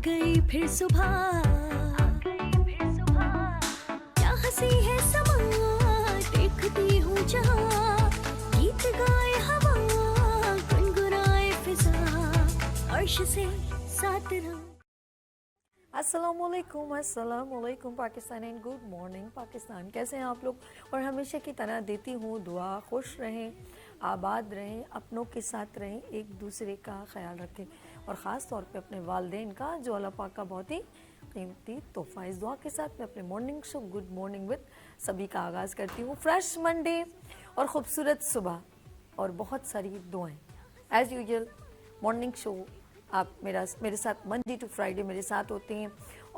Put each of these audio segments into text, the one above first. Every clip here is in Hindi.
गई फिर सुबह, क्या हंसी है समा, देखती हूँ जहाँ, गीत गाए हवा, गुनगुनाए फिजा, अर्श से साथ रहूं। अस्सलामुअलैकुम Pakistan and good morning Pakistan. कैसे हैं आप लोग? और हमेशा की तरह देती हूँ दुआ, खुश रहें, आबाद रहें, अपनों के साथ रहें, एक दूसरे का ख्याल रखें और ख़ास तौर पे अपने वालिदैन का, जो अल्लाह पाक का बहुत ही कीमती तोहफ़ा। इस दुआ के साथ मैं अपने morning show good morning with सभी का आगाज़ करती हूँ। फ्रेश मंडे और ख़ूबसूरत सुबह और बहुत सारी दुआएँ। एज़ यूजुअल मॉर्निंग शो आप मेरे साथ मंडे टू फ्राइडे मेरे साथ होते हैं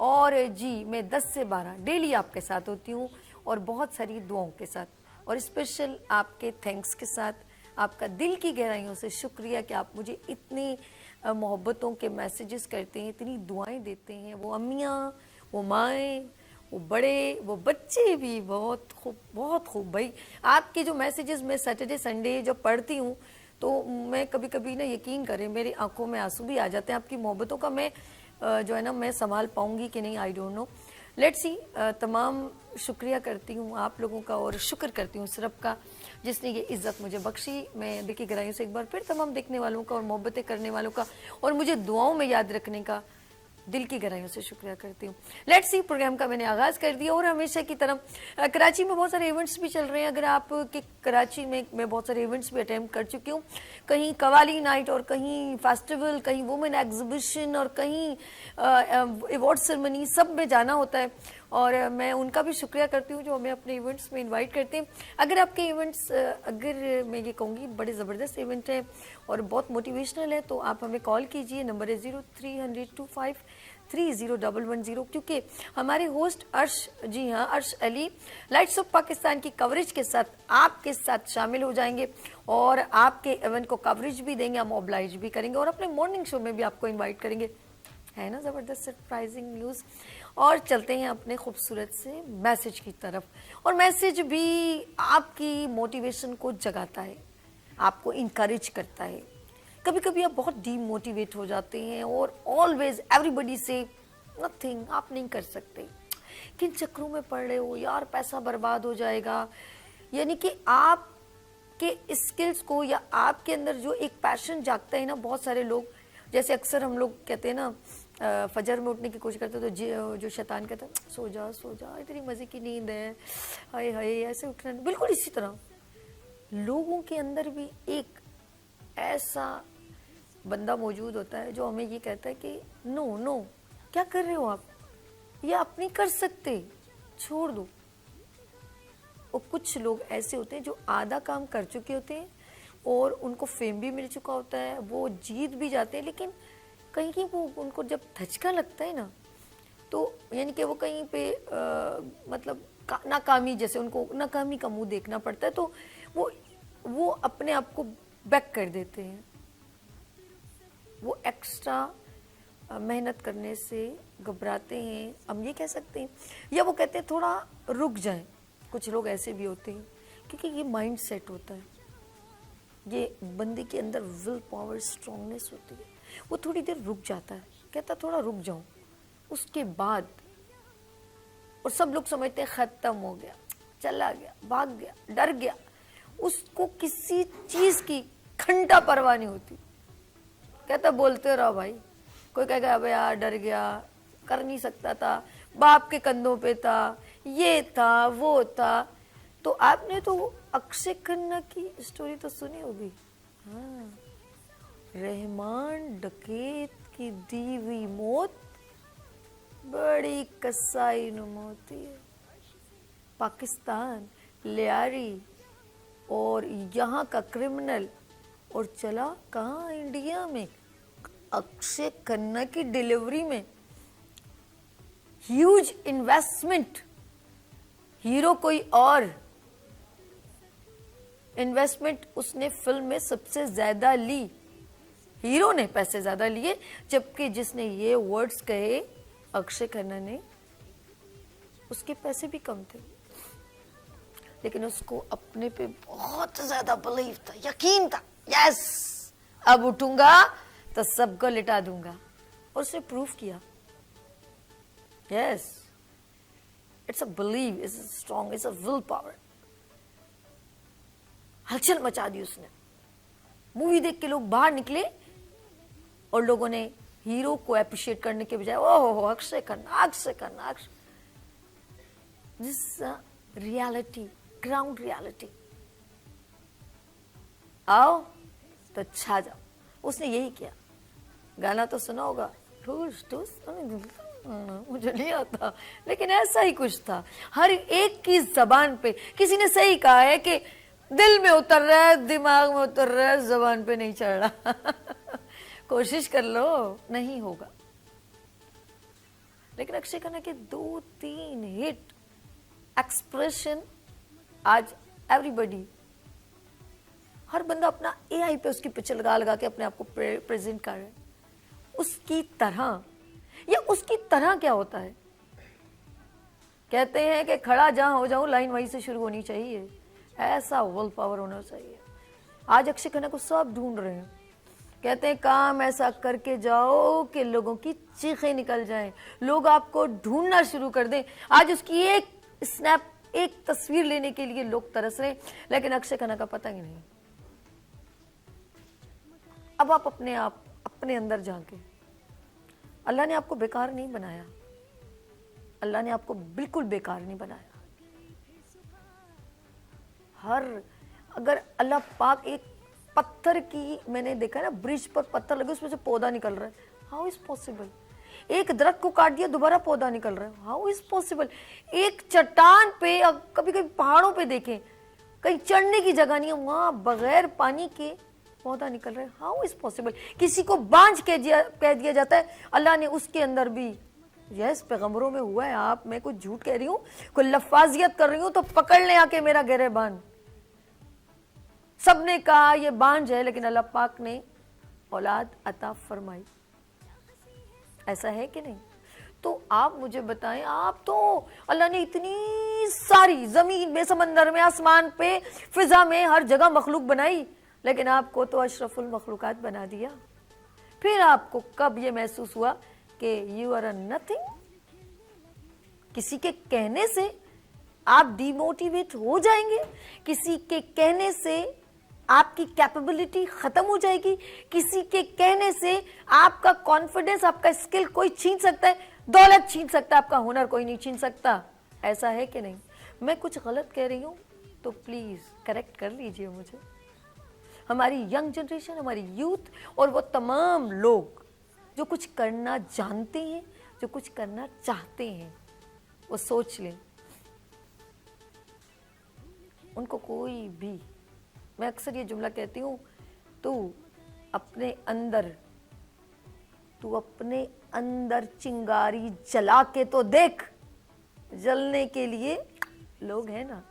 और जी मैं 10 से 12 डेली आपके साथ होती हूँ और बहुत सारी दुआओं के साथ और स्पेशल आपके थैंक्स के साथ, आपका दिल की गहराइयों से शुक्रिया कि आप मुझे इतनी मोहब्बतों के मैसेजेस करते हैं, इतनी दुआएं देते हैं। वो अम्मियाँ, वो माएँ, वो बड़े, वो बच्चे भी। बहुत खूब भाई। आपके जो मैसेजेस मैं सैटरडे संडे जब पढ़ती हूँ तो मैं कभी कभी ना, यकीन करें, मेरी आंखों में आंसू भी आ जाते हैं। आपकी मोहब्बतों का मैं जो है ना, मैं संभाल पाऊंगी कि नहीं, I don't know. Let's see. तमाम शुक्रिया करती हूँ आप लोगों का और शुक्र करती हूँ उस रब का जिसने ये इज़्ज़त मुझे बख्शी। मैं दिल की गहराइयों से एक बार फिर तमाम देखने वालों का और मोहब्बतें करने वालों का और मुझे दुआओं में याद रखने का दिल की गहराइयों से शुक्रिया करती हूँ। Let's see. प्रोग्राम का मैंने आगाज़ कर दिया और हमेशा की तरह कराची में बहुत सारे इवेंट्स भी चल रहे हैं। अगर आप कि कराची में मैं बहुत सारे इवेंट्स भी अटेम्प्ट कर चुकी हूँ, कहीं कवाली नाइट और कहीं फेस्टिवल, कहीं वुमेन एग्जीबिशन और कहीं अवार्ड सेरेमनी, सब में जाना होता है और मैं उनका भी शुक्रिया करती हूँ जो हमें अपने इवेंट्स में इनवाइट करते हैं। अगर आपके इवेंट्स, अगर मैं ये कहूँगी बड़े ज़बरदस्त इवेंट है और बहुत मोटिवेशनल है, तो आप हमें कॉल कीजिए। नंबर है 0300253010, क्योंकि हमारे होस्ट अर्श, जी हाँ अर्श अली, लाइट्स ऑफ पाकिस्तान की कवरेज के साथ आपके साथ शामिल हो जाएंगे और आपके इवेंट को कवरेज भी देंगे, हम ऑब्लाइज भी करेंगे और अपने मॉर्निंग शो में भी आपको इन्वाइट करेंगे। है ना ज़बरदस्त सरप्राइजिंग न्यूज़। और चलते हैं अपने खूबसूरत से मैसेज की तरफ। और मैसेज भी आपकी मोटिवेशन को जगाता है, आपको इनकरेज करता है। कभी कभी आप बहुत डीमोटिवेट हो जाते हैं और ऑलवेज एवरीबडी से नथिंग, आप नहीं कर सकते, किन चक्रों में पड़ रहे हो यार, पैसा बर्बाद हो जाएगा। यानी कि आप के स्किल्स को या आपके अंदर जो एक पैशन जागता है ना, बहुत सारे लोग, जैसे अक्सर हम लोग कहते हैं ना, फजर में उठने की कोशिश करते तो जो शैतान कहता है सो जा इतनी मज़े की नींद है, हाय हाय ऐसे उठना। बिल्कुल इसी तरह लोगों के अंदर भी एक ऐसा बंदा मौजूद होता है जो हमें ये कहता है कि नो, क्या कर रहे हो आप, ये आप नहीं कर सकते, छोड़ दो। और कुछ लोग ऐसे होते हैं जो आधा काम कर चुके होते हैं और उनको फेम भी मिल चुका होता है, वो जीत भी जाते हैं, लेकिन कहीं वो उनको जब धचका लगता है ना, तो यानी कि वो कहीं पे मतलब नाकामी, जैसे उनको नाकामी का मुंह देखना पड़ता है, तो वो अपने आप को बैक कर देते हैं। वो एक्स्ट्रा मेहनत करने से घबराते हैं, हम ये कह सकते हैं, या वो कहते हैं थोड़ा रुक जाएं। कुछ लोग ऐसे भी होते हैं, क्योंकि ये माइंड सेट होता है, ये बंदे के अंदर विल पावर, स्ट्रांगनेस होती है। वो थोड़ी देर रुक जाता है, कहता थोड़ा रुक जाऊं, उसके बाद, और सब लोग समझते हैं खत्म हो गया, चला गया, भाग गया, डर गया, उसको किसी चीज की घंटा परवाह नहीं होती। कहता बोलते रहो भाई, कोई कहेगा अबे यार डर गया, कर नहीं सकता था, बाप के कंधों पे था, ये था वो था। तो आपने तो अक्षय खन्ना की स्टोरी तो सुनी होगी, हाँ, रहमान डकैत की दी हुई मौत बड़ी कसाई नुमा होती है। पाकिस्तान लियारी और यहाँ का क्रिमिनल, और चला कहाँ, इंडिया में, अक्षय खन्ना की डिलीवरी में। ह्यूज इन्वेस्टमेंट, हीरो कोई और, इन्वेस्टमेंट उसने फिल्म में सबसे ज्यादा ली, हीरो ने पैसे ज्यादा लिए, जबकि जिसने ये वर्ड्स कहे अक्षय खन्ना ने, उसके पैसे भी कम थे, लेकिन उसको अपने पे बहुत ज्यादा बिलीव था, यकीन था, यस अब उठूंगा तो सबको लिटा दूंगा, और उसने प्रूफ किया। Yes, it's a believe, it's strong, it's a will power. हलचल मचा दी उसने। मूवी देख के लोग बाहर निकले और लोगों ने हीरो को अप्रिशिएट करने के बजाय ओहो Akshay Khanna, Akshay Khanna, Akshay. This reality, ground reality. आओ तो छा जाओ। उसने यही किया। गाना तो सुना होगा, ठूस ठूस, मुझे नहीं आता, लेकिन ऐसा ही कुछ था। हर एक की जबान पे किसी ने सही कहा है कि दिल में उतर रहा है, दिमाग में उतर रहा है, जबान पे नहीं चढ़ रहा। कोशिश कर लो, नहीं होगा। लेकिन अक्षय खन्ना के 2-3 हिट एक्सप्रेशन आज एवरीबडी, हर बंदा अपना एआई पे उसकी पिक्चर लगा लगा के अपने आप को प्रेजेंट कर रहा है उसकी तरह। या उसकी तरह क्या होता है? कहते हैं कि खड़ा जहां हो जाऊं लाइन वहीं से शुरू होनी चाहिए। ऐसा विल पावर होना चाहिए। आज अक्षय खन्ना को सब ढूंढ रहे हैं। कहते हैं काम ऐसा करके जाओ कि लोगों की चीखें निकल जाएं, लोग आपको ढूंढना शुरू कर दें। आज उसकी एक स्नैप, एक तस्वीर लेने के लिए लोग तरस रहे हैं, लेकिन अक्षय खन्ना का पता ही नहीं। अब आप अपने अंदर झांके। अल्लाह ने आपको बेकार नहीं बनाया। अल्लाह ने आपको बिल्कुल बेकार नहीं बनाया। अगर अल्लाह पाक एक पत्थर की, मैंने देखा है ना, ब्रिज पर पत्थर लगे उसमें से पौधा निकल रहा है, हाउ इज पॉसिबल? एक दरख्त को काट दिया दोबारा पौधा निकल रहा है, हाउ इज पॉसिबल? एक चट्टान पे, कभी कभी पहाड़ों पे देखें, कहीं चढ़ने की जगह नहीं है, वहां बगैर पानी के पौधा निकल रहा है, हाउ इज पॉसिबल? किसी को बांझ कह दिया जाता है, अल्लाह ने उसके अंदर भी, यस पैगंबरों में हुआ है। आप, मैं कुछ झूठ कह रही हूँ, कोई लफाजियत कर रही हूँ तो पकड़ ले आके मेरा गिरेबान। सबने कहा ये बांझ है, लेकिन अल्लाह पाक ने औलाद अता फरमाई। ऐसा है कि नहीं? तो आप मुझे बताएं, आप तो, अल्लाह ने इतनी सारी जमीन में, समंदर में, आसमान पे, फिजा में, हर जगह मखलूक बनाई, लेकिन आपको तो अशरफुल मखलूकात बना दिया। फिर आपको कब ये महसूस हुआ कि यू आर अ नथिंग? किसी के कहने से आप डिमोटिवेट हो जाएंगे? किसी के कहने से आपकी कैपेबिलिटी खत्म हो जाएगी? किसी के कहने से आपका कॉन्फिडेंस, आपका स्किल कोई छीन सकता है, दौलत छीन सकता है, आपका हुनर कोई नहीं छीन सकता। ऐसा है कि नहीं? मैं कुछ गलत कह रही हूं तो प्लीज करेक्ट कर लीजिए मुझे। हमारी यंग जनरेशन, हमारी यूथ और वो तमाम लोग जो कुछ करना जानते हैं, जो कुछ करना चाहते हैं, वो सोच लें, उनको कोई भी, मैं अक्सर ये जुमला कहती हूँ, तू अपने अंदर चिंगारी जला के तो देख, जलने के लिए लोग हैं ना।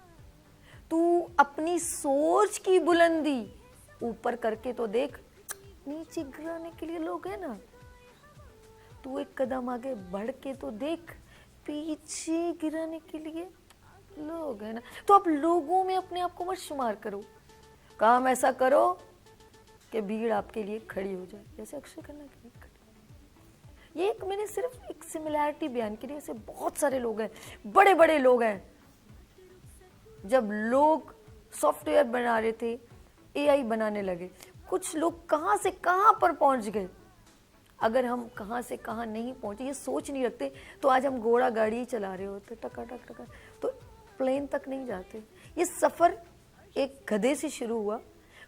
तू अपनी सोच की बुलंदी ऊपर करके तो देख, नीचे गिराने के लिए लोग हैं ना। तू एक कदम आगे बढ़ के तो देख, पीछे गिराने के लिए लोग हैं ना। तो आप लोगों में अपने आप को मत शुमार करो। काम ऐसा करो कि भीड़ आपके लिए खड़ी हो जाए, जैसे अक्षय खन्ना के लिए खड़ी। ये एक, मैंने सिर्फ एक सिमिलैरिटी बयान की, ऐसे बहुत सारे लोग हैं, बड़े बड़े लोग हैं। जब लोग सॉफ्टवेयर बना रहे थे, एआई बनाने लगे, कुछ लोग कहां से कहां पर पहुंच गए। अगर हम कहां से कहां नहीं पहुंचे, ये सोच नहीं रखते, तो आज हम घोड़ा गाड़ी ही चला रहे होते, टका टक टका, तो प्लेन तक नहीं जाते। ये सफर एक गधे से शुरू हुआ,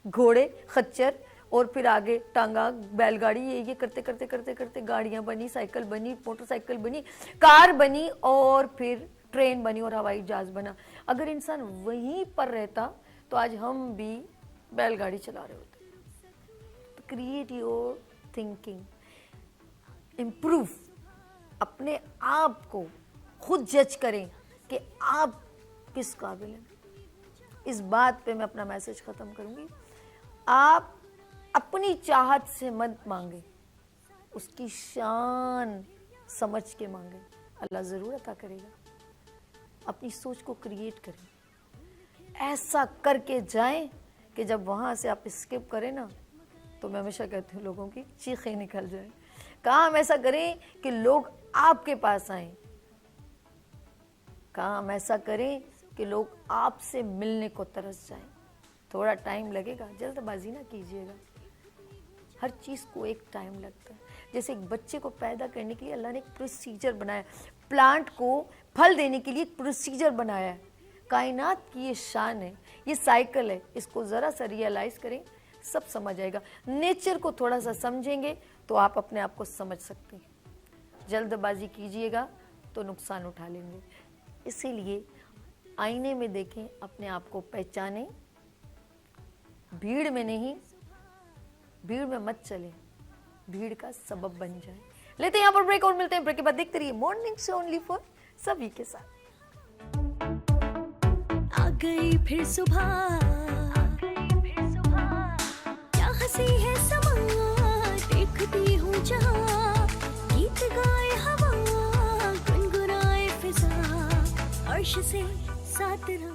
घोड़े, खच्चर, और फिर आगे टांगा, बैलगाड़ी, ये करते करते करते करते गाड़ियां बनी, साइकिल बनी, मोटरसाइकिल बनी, कार बनी, और फिर ट्रेन बनी, और हवाई जहाज बना। अगर इंसान वहीं पर रहता तो आज हम भी बैलगाड़ी चला रहे होते। तो क्रिएट योर थिंकिंग, इम्प्रूव, अपने आप को खुद जज करें कि आप किस काबिल हैं। इस बात पे मैं अपना मैसेज खत्म करूंगी। आप अपनी चाहत से मत मांगे, उसकी शान समझ के मांगे, अल्लाह जरूर अता करेगा। अपनी सोच को क्रिएट करें, ऐसा करके जाएं कि जब वहां से आप स्किप करें ना, तो मैं हमेशा कहती हूँ लोगों की चीखें निकल जाए। काम ऐसा करें कि लोग आपके पास आए, काम ऐसा करें कि लोग आपसे मिलने को तरस जाएं। थोड़ा टाइम लगेगा, जल्दबाजी ना कीजिएगा। हर चीज़ को एक टाइम लगता है। जैसे एक बच्चे को पैदा करने के लिए अल्लाह ने एक प्रोसीजर बनाया, प्लांट को फल देने के लिए एक प्रोसीजर बनाया है। कायनात की ये शान है, ये साइकिल है। इसको ज़रा सा रियलाइज़ करें, सब समझ आएगा। नेचर को थोड़ा सा समझेंगे तो आप अपने आप को समझ सकते हैं। जल्दबाजी कीजिएगा तो नुकसान उठा लेंगे। इसीलिए आईने में देखें, अपने आप को पहचानें, भीड़ में नहीं, भीड़ में मत चलें, भीड़ का सबब बन जाए। लेते हैं यहाँ पर ब्रेक और मिलते हैं ब्रेक के बाद। देखते रहिए मॉर्निंग शो ओनली फॉर सभी के साथ। आ गई फिर सुबह, क्या हंसी है समा, देखती हूँ जहाँ, गीत गाए हवा, गुनगुनाए फिजा, अर्श से साथ रहा।